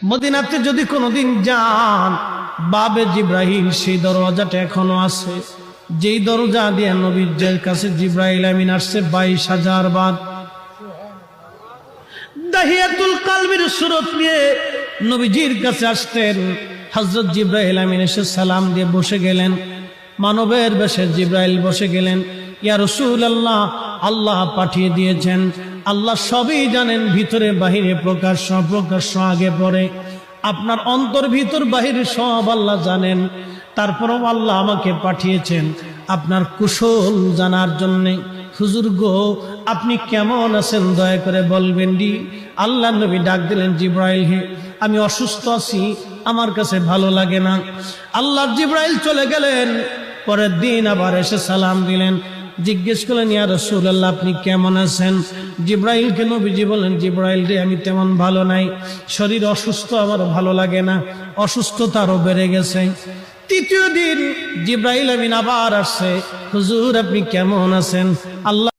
মদিনাতে যদি কোনোদিন যান, বাবে জিব্রাইল সেই দরজাটা এখনো আছে, যেই দরজা দিয়ে নবীর কাছে জিব্রাইল আমিন আসছে 22,000 বার। দাহিয়াতুল কালবির সুরত নিয়ে নবীজির কাছে আসতেন। হযরত জিব্রাইল আমিন এসে সালাম দিয়ে বসে গেলেন। মানবের বেশে জিব্রাইল বসে গেলেন। ইয়া রাসূলুল্লাহ, আল্লাহ পাঠিয়ে দিয়েছেন, আল্লাহ সবই জানেন, ভিতরে বাহিরে প্রকাশ্য অপ্রকাশ্য আগে পরে, আপনার অন্তর ভিতর বাহিরে সব আল্লাহ জানেন। তারপরও আল্লাহ আমাকে পাঠিয়েছেন আপনার কুশল জানার জন্যে। হুজুর গো, আপনি কেমন আছেন দয়া করে বলবেন ডি। আল্লাহ নবী ডাক দিলেন, জিব্রাইল হে, আমি অসুস্থ আছি, আমার কাছে ভালো লাগে না। আল্লাহর জিব্রাইল চলে গেলেন। পরের দিন আবার এসে সালাম দিলেন, জিজ্ঞেস করলেন, ইয়া রাসূলুল্লাহ আপনি কেমন আছেন? জিব্রাইলকে নবীজি বলেন, জিব্রাইল রে, আমি তেমন ভালো নাই, শরীর অসুস্থ, আমার ভালো লাগে না, অসুস্থতা আরো বেড়ে গেছে। তৃতীয় দিন জিব্রাইল আমিন আবার আসছে, হুজুর আপনি কেমন আছেন? আল্লাহ